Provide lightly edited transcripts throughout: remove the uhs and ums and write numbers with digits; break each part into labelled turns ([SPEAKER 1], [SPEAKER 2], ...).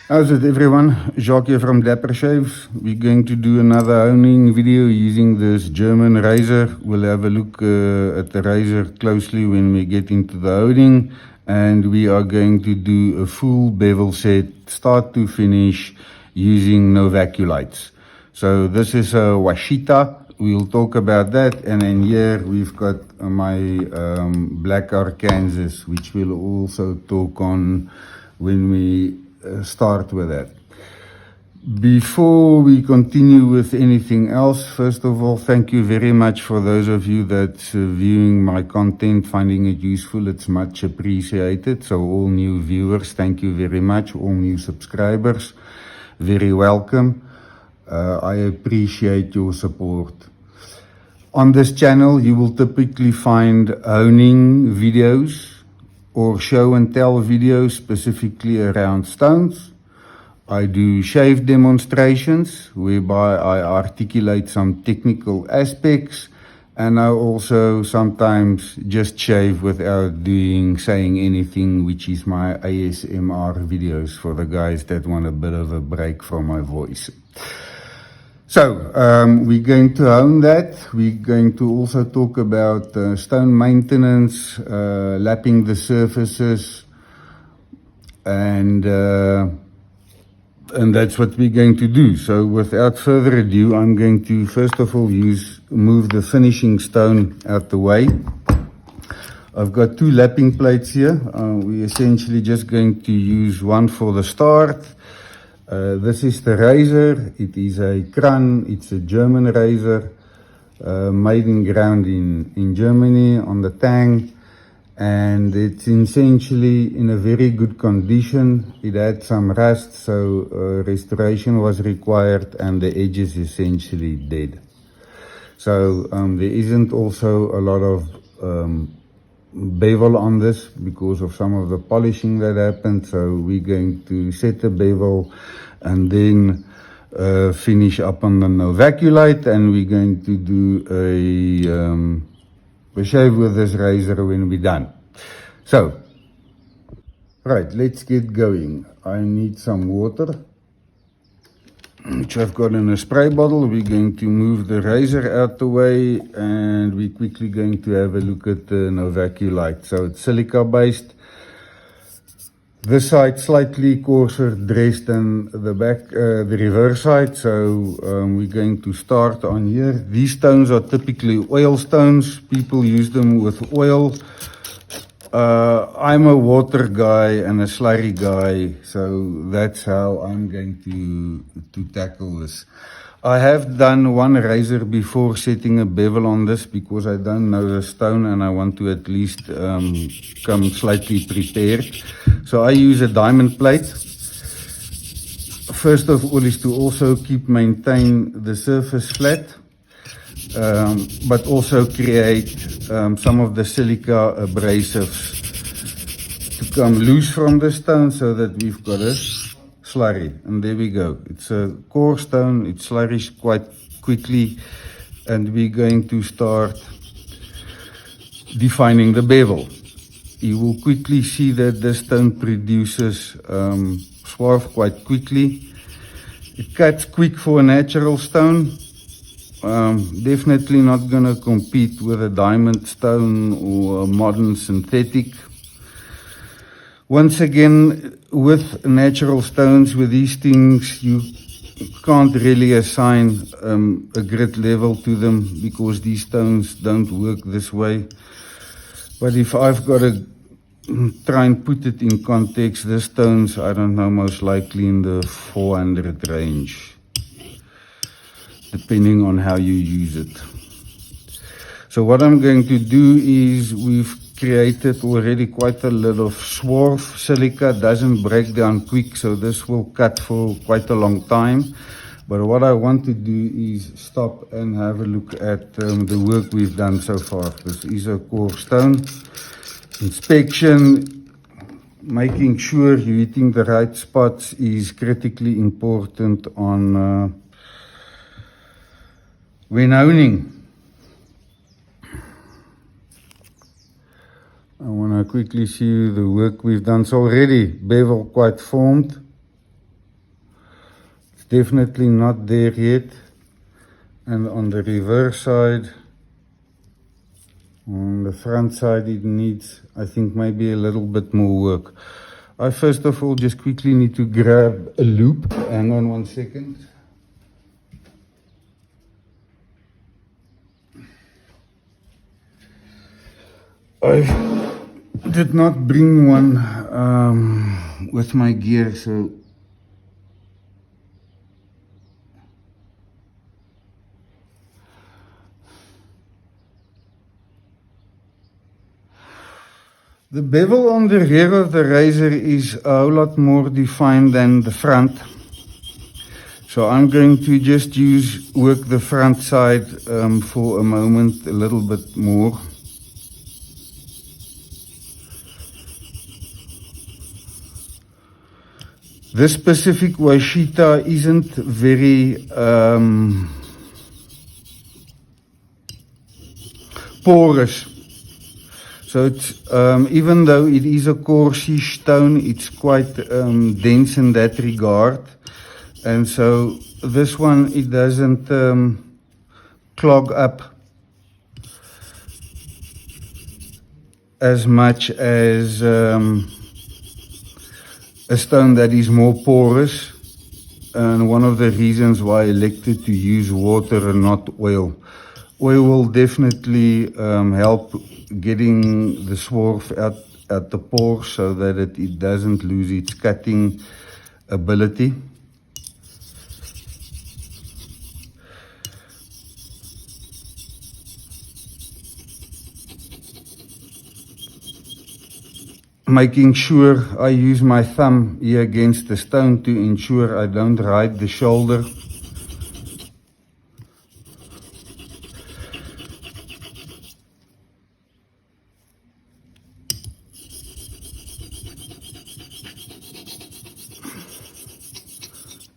[SPEAKER 1] How's it everyone? Jacques here from Dapper Shaves. We're going to do another honing video using this German razor. We'll have a look at the razor closely when we get into the honing, and we are going to do a full bevel set start to finish using Novaculites. So this is a Washita. We'll talk about that, and then here we've got my black Arkansas, which we'll also talk on when we start with that. Before we continue with anything else, first of all, thank you very much for those of you that's viewing my content, finding it useful. It's much appreciated. So all new viewers, thank you very much. All new subscribers, very welcome. I appreciate your support. On this channel, you will typically find honing videos or show and tell videos specifically around stones. I do shave demonstrations whereby I articulate some technical aspects, and I also sometimes just shave without saying anything, which is my ASMR videos for the guys that want a bit of a break from my voice. So, we're going to hone that. We're going to also talk about stone maintenance, lapping the surfaces, and that's what we're going to do. So without further ado, I'm going to first of all move the finishing stone out the way. I've got two lapping plates here. We're essentially just going to use one for the start. This is the razor. It is a Kran. It's a German razor, made and ground in Germany on the tang, and it's essentially in a very good condition. It had some rust, so restoration was required, and the edge is essentially dead. So there isn't also a lot of bevel on this because of some of the polishing that happened. So we're going to set the bevel and then finish up on the Novaculite, and we're going to do a shave with this razor when we're done. So, right, let's get going. I need some water, which I've got in a spray bottle. We're going to move the razor out the way, and we're quickly going to have a look at the Novaculite. So it's silica based. This side slightly coarser dressed than the back, the reverse side. So we're going to start on here. These stones are typically oil stones. People use them with oil. I'm a water guy and a slurry guy, so that's how I'm going to tackle this. I have done one razor before setting a bevel on this because I don't know the stone and I want to at least come slightly prepared. So I use a diamond plate. First of all is to also maintain the surface flat, but also create some of the silica abrasives to come loose from the stone so that we've got a slurry. And there we go. It's a coarse stone. It slurries quite quickly, and we're going to start defining the bevel. You will quickly see that the stone produces swarf quite quickly. It cuts quick for a natural stone. Definitely not going to compete with a diamond stone or a modern synthetic. Once again, with natural stones, with these things, you can't really assign a grit level to them because these stones don't work this way. But if I've got to try and put it in context, the stones, I don't know, most likely in the 400 range, depending on how you use it. So what I'm going to do is we've created already quite a lot of swarf. Silica doesn't break down quick, so this will cut for quite a long time. But what I want to do is stop and have a look at the work we've done so far. This is a coarse stone. Inspection, making sure you're hitting the right spots is critically important on when honing. I want to quickly see the work we've done. So already bevel quite formed. definitely not there yet. And on the reverse side, on the front side, it needs, I think, maybe a little bit more work. I first of all just quickly need to grab a loop. Hang on 1 second. I did not bring one with my gear, so the bevel on the rear of the razor is a whole lot more defined than the front. So I'm going to just work the front side for a moment a little bit more. This specific Washita isn't very porous. So it's, even though it is a coarse-ish stone, it's quite dense in that regard. And so this one, it doesn't clog up as much as a stone that is more porous, and one of the reasons why I elected to use water and not oil. Oil will definitely help getting the swarf out at the pores so that it doesn't lose its cutting ability. Making sure I use my thumb here against the stone to ensure I don't ride the shoulder.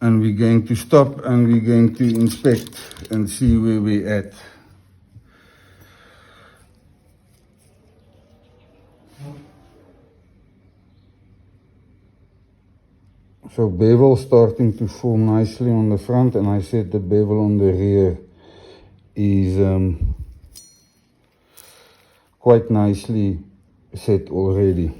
[SPEAKER 1] And we're going to stop and we're going to inspect and see where we're at. So bevel starting to form nicely on the front, and I said the bevel on the rear is quite nicely set already.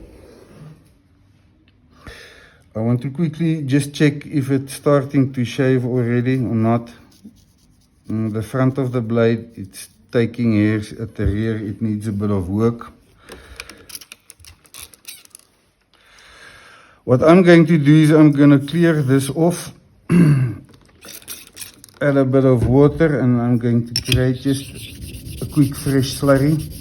[SPEAKER 1] I want to quickly just check if it's starting to shave already or not. The front of the blade, it's taking hairs. At the rear, it needs a bit of work. What I'm going to do is I'm going to clear this off, add a bit of water, and I'm going to create just a quick fresh slurry.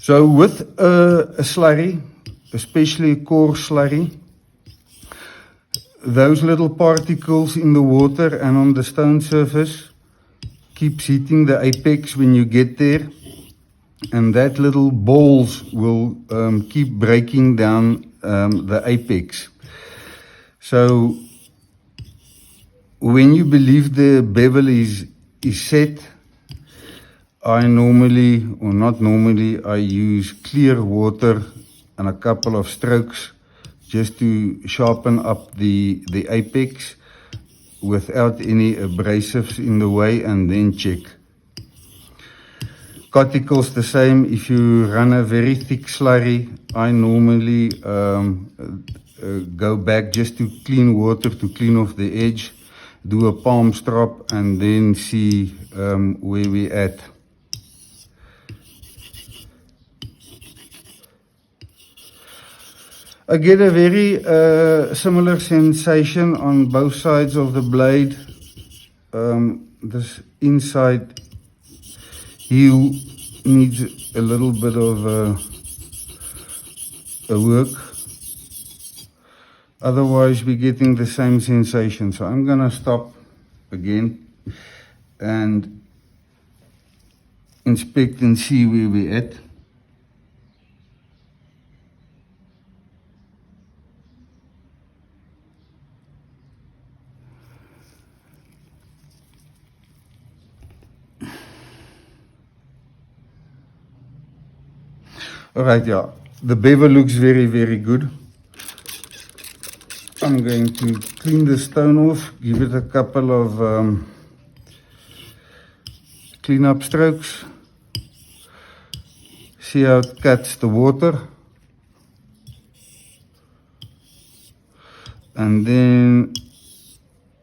[SPEAKER 1] So with a slurry, especially a coarse slurry, those little particles in the water and on the stone surface keeps hitting the apex when you get there, and that little balls will keep breaking down the apex. So when you believe the bevel is set, I normally, or not normally, I use clear water and a couple of strokes just to sharpen up the apex without any abrasives in the way, and then check. Cuticles the same. If you run a very thick slurry, I normally go back just to clean water, to clean off the edge, do a palm strop, and then see where we're at. I get a very similar sensation on both sides of the blade. This inside heel needs a little bit of a work. Otherwise, we're getting the same sensation. So I'm going to stop again and inspect and see where we're at. Alright, yeah, the bevel looks very, very good. I'm going to clean the stone off, give it a couple of clean-up strokes. See how it cuts the water. And then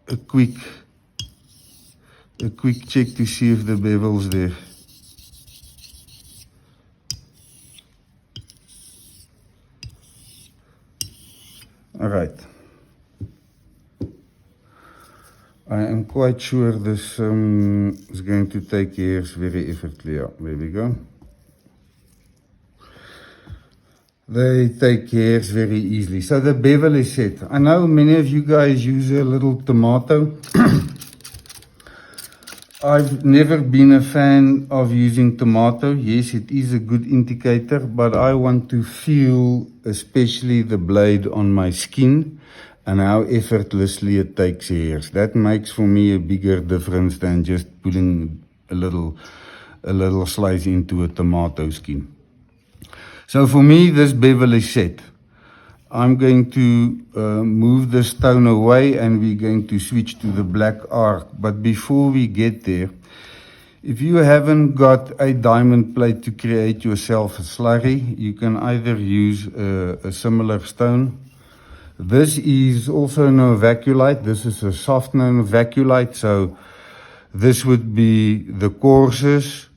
[SPEAKER 1] a quick check to see if the bevel's there. Alright. I am quite sure this is going to take hairs very effortlessly. Yeah, there we go. They take hairs very easily. So the bevel is set. I know many of you guys use a little tomato. I've never been a fan of using tomato. Yes, it is a good indicator, but I want to feel especially the blade on my skin and how effortlessly it takes hairs. That makes for me a bigger difference than just putting a little slice into a tomato skin. So for me, this bevel is set. I'm going to move the stone away and we're going to switch to the black arc. But before we get there, if you haven't got a diamond plate to create yourself a slurry, you can either use a similar stone. This is also novaculite. This is a soft novaculite. So this would be the coarsest.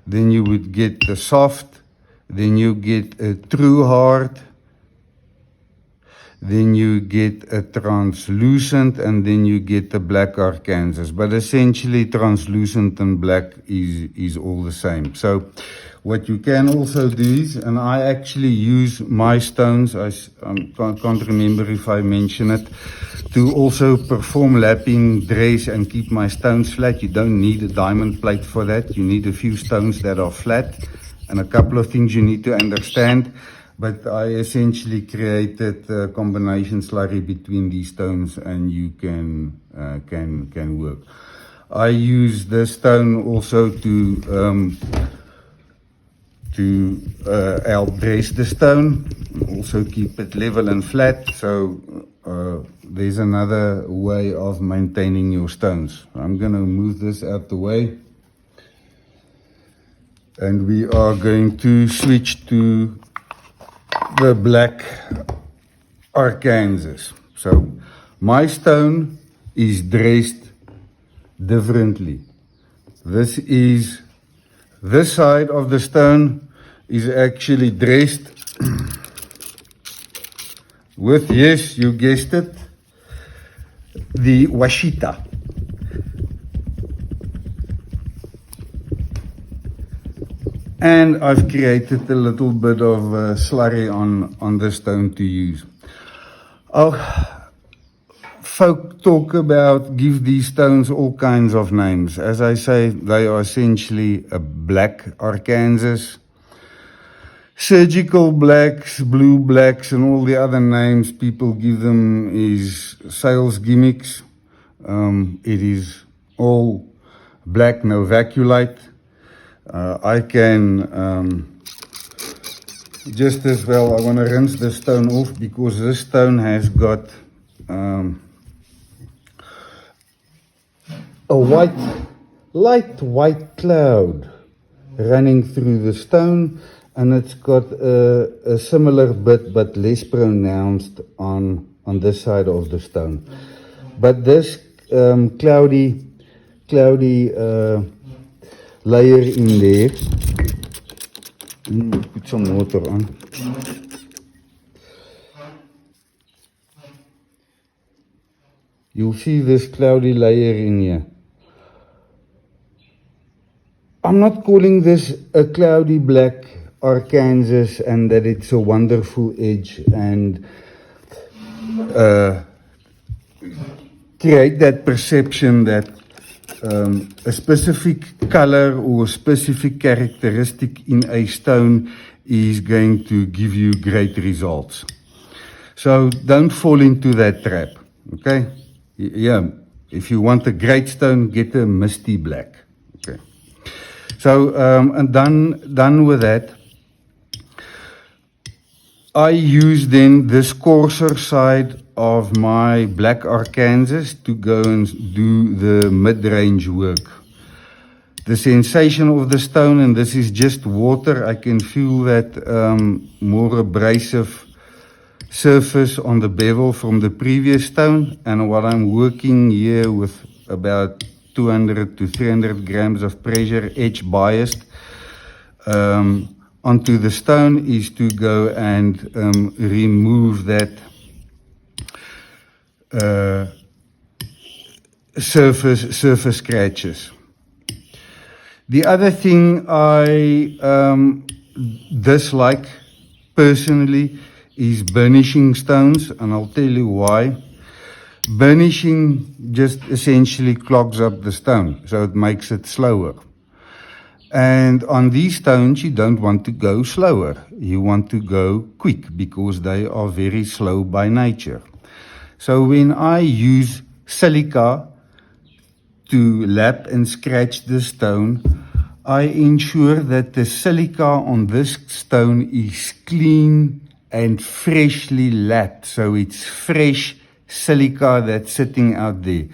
[SPEAKER 1] Then you would get the soft. Then you get a true hard. Then you get a translucent, and then you get the black Arkansas. But essentially translucent and black is all the same. So what you can also do is, and I actually use my stones, I can't remember if I mentioned it, to also perform lapping, dress and keep my stones flat. You don't need a diamond plate for that. You need a few stones that are flat and a couple of things you need to understand. But I essentially created a combination slurry between these stones, and you can work. I use this stone also to help dress the stone, also keep it level and flat. So there's another way of maintaining your stones. I'm going to move this out the way, and we are going to switch to the black Arkansas. So my stone is dressed differently. This side of the stone is actually dressed with, yes, you guessed it, the Washita. And I've created a little bit of slurry on the stone to use. Folk talk about, give these stones all kinds of names. As I say, they are essentially a black Arkansas. Surgical blacks, blue blacks, and all the other names people give them is sales gimmicks. It is all black novaculite. I can just as well, I want to rinse the stone off because this stone has got a light white cloud running through the stone, and it's got a similar bit but less pronounced on this side of the stone. But this cloudy layer in there, put some water on. You'll see this cloudy layer in here. I'm not calling this a cloudy black Arkansas and that it's a wonderful edge and create that perception that a specific color or specific characteristic in a stone is going to give you great results. So don't fall into that trap, okay? Yeah, if you want a great stone, get a misty black, okay? So, and done with that, I use then this coarser side of my black Arkansas to go and do the mid-range work. The sensation of the stone, and this is just water, I can feel that more abrasive surface on the bevel from the previous stone, and what I'm working here with about 200 to 300 grams of pressure edge biased onto the stone is to go and remove that surface scratches. The other thing I dislike personally is burnishing stones, and I'll tell you why. Burnishing just essentially clogs up the stone, so it makes it slower. And on these stones, you don't want to go slower. You want to go quick because they are very slow by nature. So when I use silica to lap and scratch the stone, I ensure that the silica on this stone is clean and freshly lapped. So it's fresh silica that's sitting out there.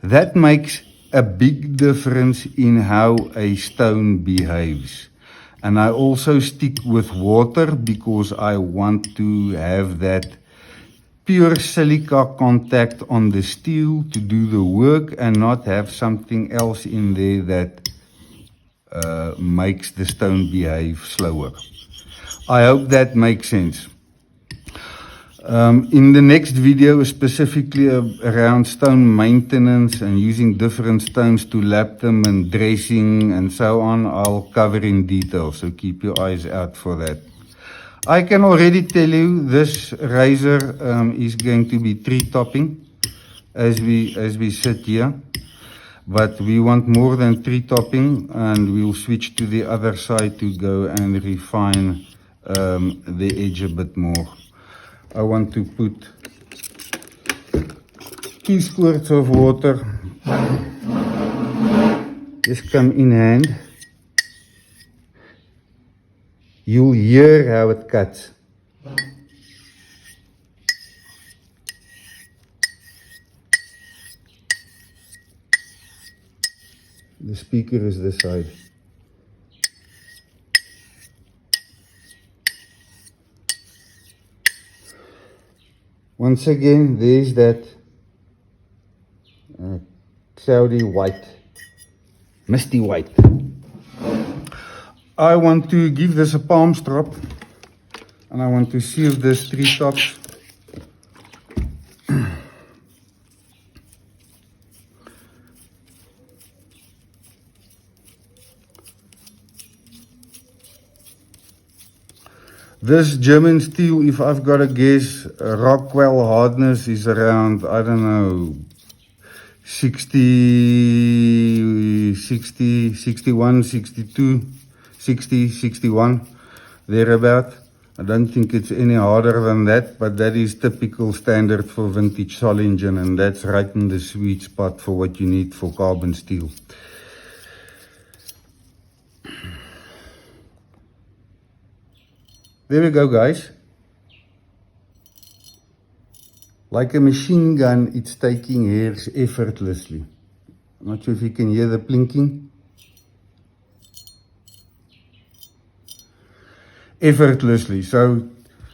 [SPEAKER 1] That makes a big difference in how a stone behaves. And I also stick with water because I want to have that pure silica contact on the steel to do the work and not have something else in there that makes the stone behave slower. I hope that makes sense. In the next video, specifically around stone maintenance and using different stones to lap them and dressing and so on, I'll cover in detail, so keep your eyes out for that. I can already tell you this razor is going to be tree topping as we sit here, but we want more than tree topping, and we'll switch to the other side to go and refine the edge a bit more. I want to put 2 squirts of water, just come in hand. You'll hear how it cuts. The speaker is this side. Once again, there's that cloudy white, misty white. I want to give this a palm strop, and I want to see if this tree tops. This German steel, if I've got to guess, Rockwell hardness is around, I don't know, 60, 61, 62, 60, 61, thereabout. I don't think it's any harder than that, but that is typical standard for vintage Sol engine, and that's right in the sweet spot for what you need for carbon steel. There we go, guys. Like a machine gun, it's taking hairs effortlessly. I'm not sure if you can hear the plinking. Effortlessly. So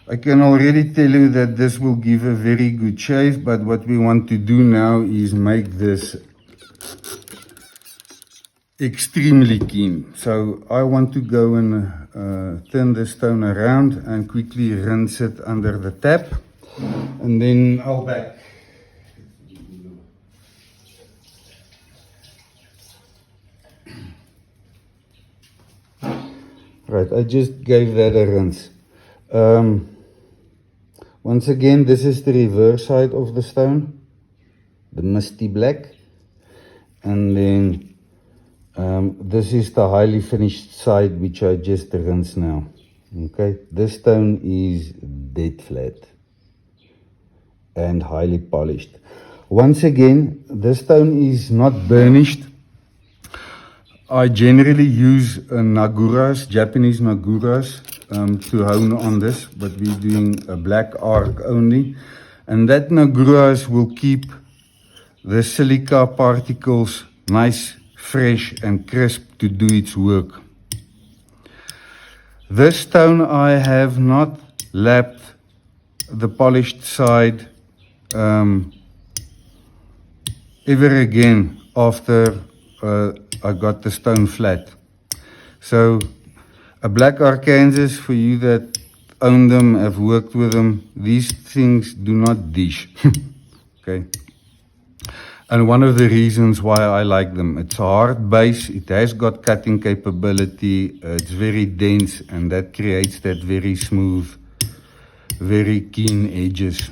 [SPEAKER 1] I can already tell you that this will give a very good shave, but what we want to do now is make this extremely keen. So I want to go and turn the stone around and quickly rinse it under the tap, and then I'll back. Right, I just gave that a rinse. Once again, this is the reverse side of the stone, the misty black, and then this is the highly finished side, which I just rinsed now. Okay, this stone is dead flat and highly polished. Once again, this stone is not burnished. I generally use Naguras, Japanese Naguras, to hone on this, but we're doing a black arc only. And that nagruas will keep the silica particles nice, fresh and crisp to do its work. This stone I have not lapped the polished side ever again after I got the stone flat. So a black Arkansas, for you that own them, have worked with them, these things do not dish. Okay. And one of the reasons why I like them, it's a hard base, it has got cutting capability, it's very dense, and that creates that very smooth, very keen edges.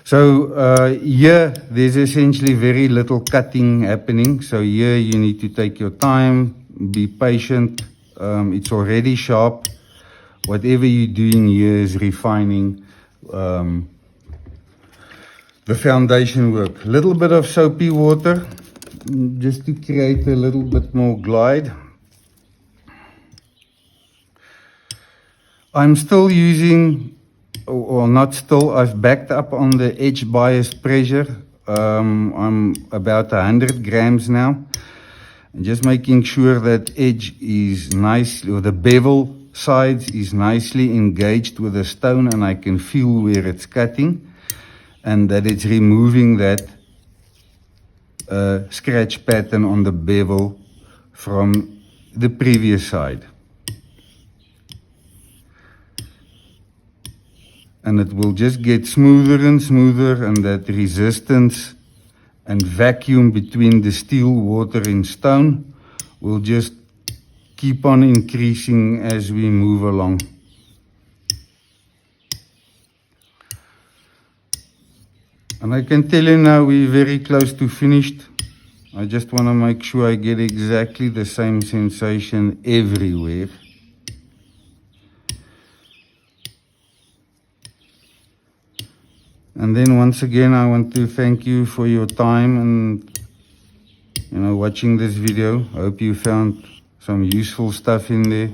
[SPEAKER 1] So here, there's essentially very little cutting happening. So here you need to take your time, be patient. It's already sharp. Whatever you're doing here is refining the foundation work. A little bit of soapy water just to create a little bit more glide. I'm still using, or not still, I've backed up on the edge bias pressure. I'm about 100 grams now. And just making sure that edge is nice, or the bevel sides is nicely engaged with the stone, and I can feel where it's cutting, and that it's removing that scratch pattern on the bevel from the previous side. And it will just get smoother and smoother, and that resistance and vacuum between the steel, water and stone will just keep on increasing as we move along. And I can tell you now we're very close to finished. I just want to make sure I get exactly the same sensation everywhere. And then once again, I want to thank you for your time and, watching this video. I hope you found some useful stuff in there.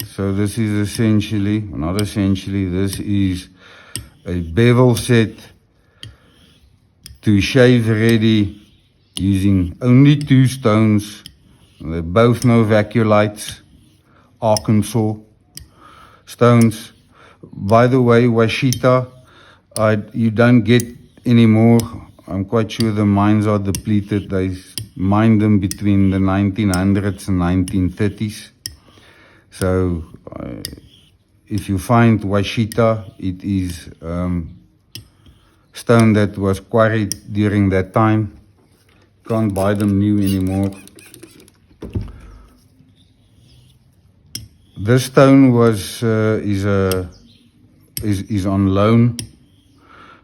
[SPEAKER 1] So this is essentially, not essentially, this is a bevel set to shave ready using only 2 stones. They're both Novaculites, Arkansas stones. By the way, Washita, you don't get any more. I'm quite sure the mines are depleted. They mined them between the 1900s and 1930s. So if you find Washita, it is stone that was quarried during that time. Can't buy them new anymore. This stone was is on loan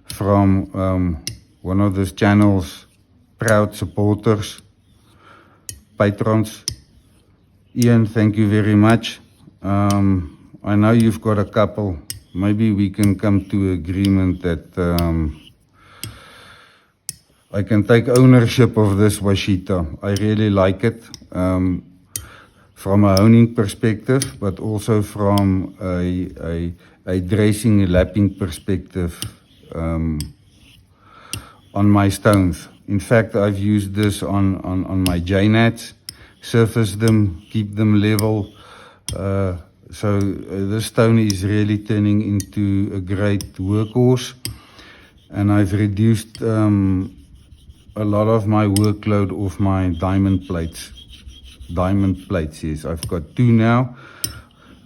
[SPEAKER 1] from one of this channel's proud supporters, patrons. Ian, thank you very much. I know you've got a couple. Maybe we can come to agreement that I can take ownership of this Washita. I really like it from a honing perspective, but also from a dressing, a lapping perspective on my stones. In fact, I've used this on my J-nats, surface them, keep them level. So this stone is really turning into a great workhorse, and I've reduced a lot of my workload off my diamond plates. Diamond plates, yes. I've got 2 now.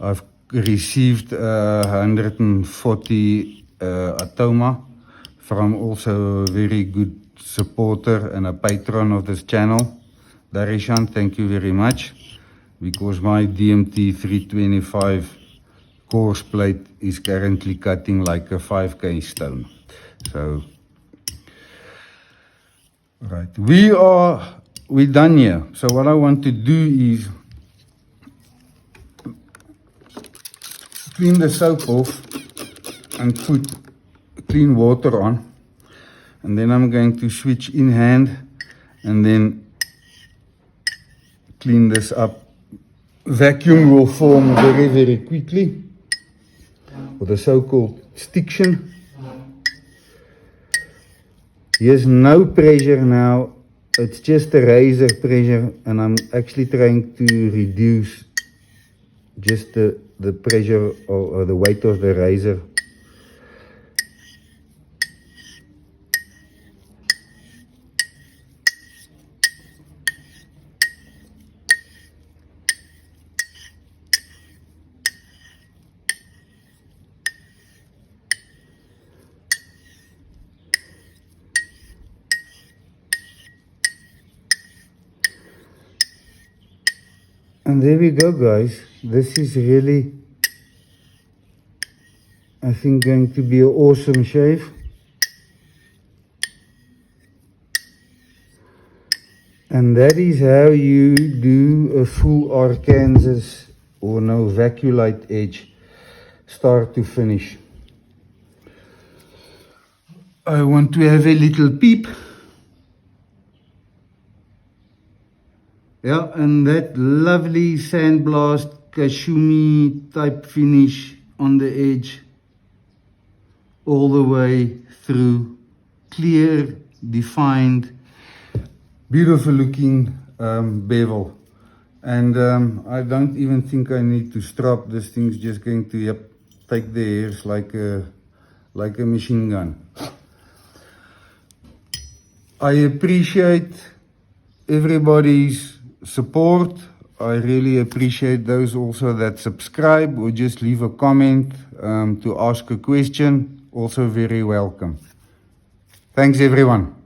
[SPEAKER 1] I've received 140 Atoma from also a very good supporter and a patron of this channel. Darishan, thank you very much, because my DMT 325 coarse plate is currently cutting like a 5K stone. So, right, we're done here. So what I want to do is clean the soap off and put clean water on, and then I'm going to switch in hand and then clean this up vacuum will form very, very quickly, or the so-called stiction. Here's no pressure now, it's just a razor pressure, and I'm actually trying to reduce just the pressure or the weight of the razor. And there we go, guys. This is really, I think, going to be an awesome shave. And that is how you do a full Arkansas or Novaculite edge, start to finish. I want to have a little peep. Yeah, and that lovely sandblast Kashumi type finish on the edge, all the way through, clear, defined, beautiful looking bevel. And I don't even think I need to strap. This thing's just going to take the hairs like a machine gun. I appreciate everybody's support. I really appreciate those also that subscribe or just leave a comment to ask a question. Also very welcome. Thanks everyone.